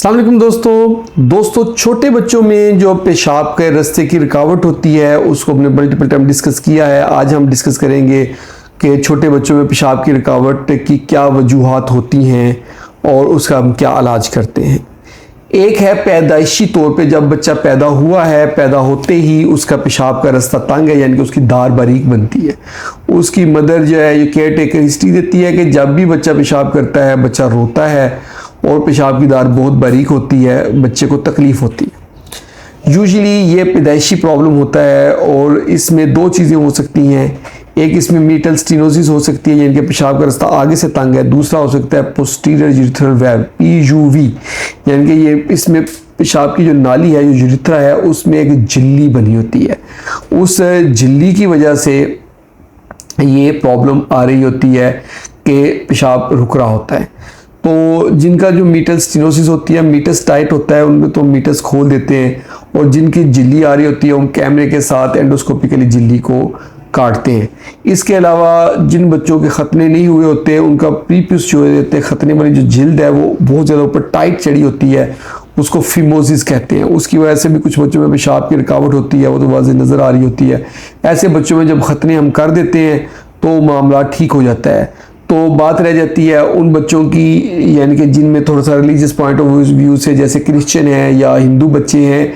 अस्सलाम वालेकुम दोस्तों छोटे बच्चों में जो पेशाब के रास्ते की रुकावट होती है उसको हमने मल्टीपल टाइम डिस्कस किया है। आज हम डिस्कस करेंगे कि छोटे बच्चों में पेशाब की रुकावट की क्या वजूहात होती हैं और उसका हम क्या इलाज करते हैं। एक है पैदाइशी तौर पे, जब बच्चा पैदा हुआ है, पैदा होते ही उसका पेशाब का रास्ता तंग है, यानी कि उसकी दार बारीक बनती है। उसकी मदर जो है ये केयर टेकर हिस्ट्री देती है कि जब भी बच्चा पेशाब करता है बच्चा रोता है और पेशाब की दार बहुत बारीक होती है, बच्चे को तकलीफ़ होती है। यूजुअली ये पैदाइशी प्रॉब्लम होता है और इसमें दो चीज़ें हो सकती हैं। एक इसमें मीटल स्टेनोसिस हो सकती है, यानी कि पेशाब का रास्ता आगे से तंग है। दूसरा हो सकता है पोस्टीरियर यूरिथ्रल वेल्व PUV, यानी कि ये इसमें पेशाब की जो नाली है, जो यूरिथ्रा है, उसमें एक झिल्ली बनी होती है। उस झिल्ली की वजह से ये प्रॉब्लम आ रही होती है कि पेशाब रुक रहा होता है। तो जिनका जो मीटल स्टेनोसिस होती है, मीटस टाइट होता है, उनमें तो मीटस खोल देते हैं, और जिनकी झिल्ली आ रही होती है उन कैमरे के साथ एंडोस्कोपिकली झिल्ली को काटते हैं। इसके अलावा जिन बच्चों के खतने नहीं हुए होते उनका प्रीप्यूस जो होते हैं, खतने वाली जो जिल्द है वो बहुत ज़्यादा ऊपर टाइट चढ़ी होती है, उसको फिमोसिस कहते हैं। उसकी वजह से भी कुछ बच्चों में पेशाब की रुकावट होती है, वो तो वाज़ेह नज़र आ रही होती है। ऐसे बच्चों में जब खतने हम कर देते हैं तो मामला ठीक हो जाता है। तो बात रह जाती है उन बच्चों की, यानी कि जिनमें थोड़ा सा रिलीजियस पॉइंट ऑफ व्यू से, जैसे क्रिश्चियन है या हिंदू बच्चे हैं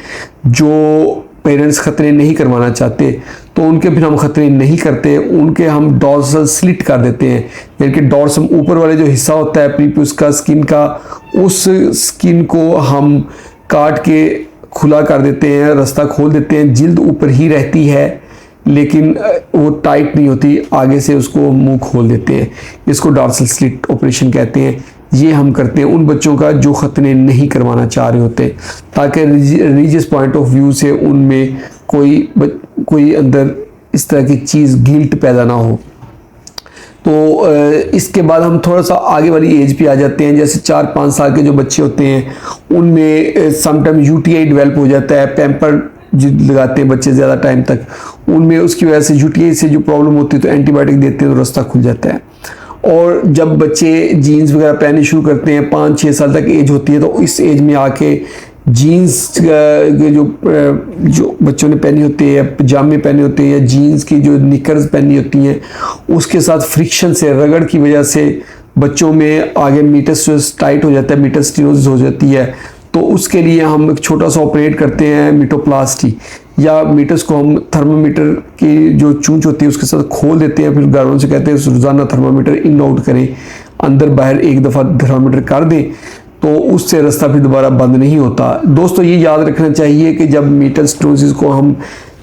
जो पेरेंट्स खतरे नहीं करवाना चाहते, तो उनके फिर हम खतरे नहीं करते, उनके हम डॉर्सल स्लिट कर देते हैं। यानी कि डॉर्सम ऊपर वाले जो हिस्सा होता है प्रीप्यूस का, स्किन का, उस स्किन को हम काट के खुला कर देते हैं, रास्ता खोल देते हैं। जिल्द ऊपर ही रहती है लेकिन वो टाइट नहीं होती, आगे से उसको मुंह खोल देते हैं। इसको डॉर्सल स्लिट ऑपरेशन कहते हैं। ये हम करते हैं उन बच्चों का जो खतने नहीं करवाना चाह रहे होते, ताकि रिलीजियस पॉइंट ऑफ व्यू से उनमें कोई अंदर इस तरह की चीज़ गिल्ट पैदा ना हो। तो इसके बाद हम थोड़ा सा आगे वाली एज पे आ जाते हैं। जैसे 4-5 साल के जो बच्चे होते हैं उनमें समटाइम UTI डेवलप हो जाता है। पैम्पर जो लगाते हैं बच्चे ज़्यादा टाइम तक, उनमें उसकी वजह से UTI से जो प्रॉब्लम होती है तो एंटीबायोटिक देते हैं तो रास्ता खुल जाता है। और जब बच्चे जीन्स वगैरह पहनने शुरू करते हैं, 5-6 साल तक एज होती है, तो इस एज में आके जीन्स जो बच्चों ने पहनी होती है, पजामे पहने होते हैं या जीन्स की जो निकर्स पहनी होती हैं, उसके साथ फ्रिक्शन से, रगड़ की वजह से बच्चों में आगे मीटस टाइट हो जाता है, मीटस स्टेनोसिस हो जाती है। तो उसके लिए हम एक छोटा सा ऑपरेट करते हैं, मीटोप्लास्टी, या मीटस को हम थर्मामीटर की जो चूंच होती है उसके साथ खोल देते हैं। फिर घरों से कहते हैं रोज़ाना थर्मामीटर इन आउट करें, अंदर बाहर एक दफ़ा थर्मामीटर कर दें, तो उससे रास्ता फिर दोबारा बंद नहीं होता। दोस्तों ये याद रखना चाहिए कि जब मीटल स्टेनोसिस को हम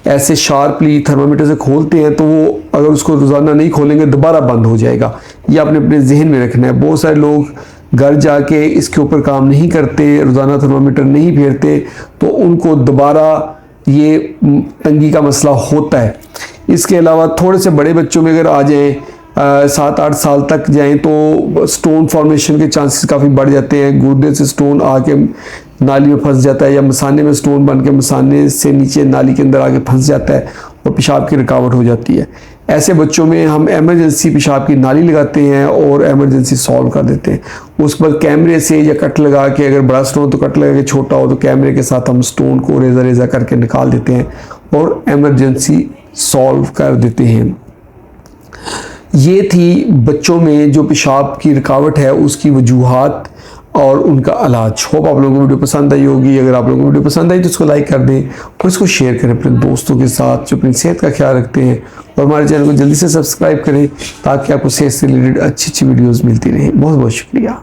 ऐसे शार्पली थर्मामीटर से खोलते हैं तो वो अगर उसको रोज़ाना नहीं खोलेंगे दोबारा बंद हो जाएगा। ये आपने अपने जहन में रखना है। बहुत सारे लोग घर जाके इसके ऊपर काम नहीं करते, रोज़ाना थर्मामीटर नहीं फेरते, तो उनको दोबारा ये तंगी का मसला होता है। इसके अलावा थोड़े से बड़े बच्चों में अगर आ जाएँ, 7-8 साल तक जाएं, तो स्टोन फॉर्मेशन के चांसेस काफ़ी बढ़ जाते हैं। गुर्दे से स्टोन आके नाली में फंस जाता है, या मसाने में स्टोन बन के मसाने से नीचे नाली के अंदर आके फंस जाता है और पेशाब की रुकावट हो जाती है। ऐसे बच्चों में हम एमरजेंसी पेशाब की नाली लगाते हैं और एमरजेंसी सॉल्व कर देते हैं। उसके बाद कैमरे से या कट लगा के, अगर बड़ा स्टोन तो कट लगा के, छोटा हो तो कैमरे के साथ हम स्टोन को रेज़ा करके निकाल देते हैं और एमरजेंसी सॉल्व कर देते हैं। ये थी बच्चों में जो पेशाब की रुकावट है उसकी वजूहात और उनका इलाज। होप आप लोगों को वीडियो पसंद आई होगी। अगर आप लोगों को वीडियो पसंद आई तो उसको लाइक कर दें और इसको शेयर करें अपने दोस्तों के साथ जो अपनी सेहत का ख्याल रखते हैं, और हमारे चैनल को जल्दी से सब्सक्राइब करें ताकि आपको सेहत से रिलेटेड अच्छी वीडियोज़ मिलती रहें। बहुत बहुत शुक्रिया।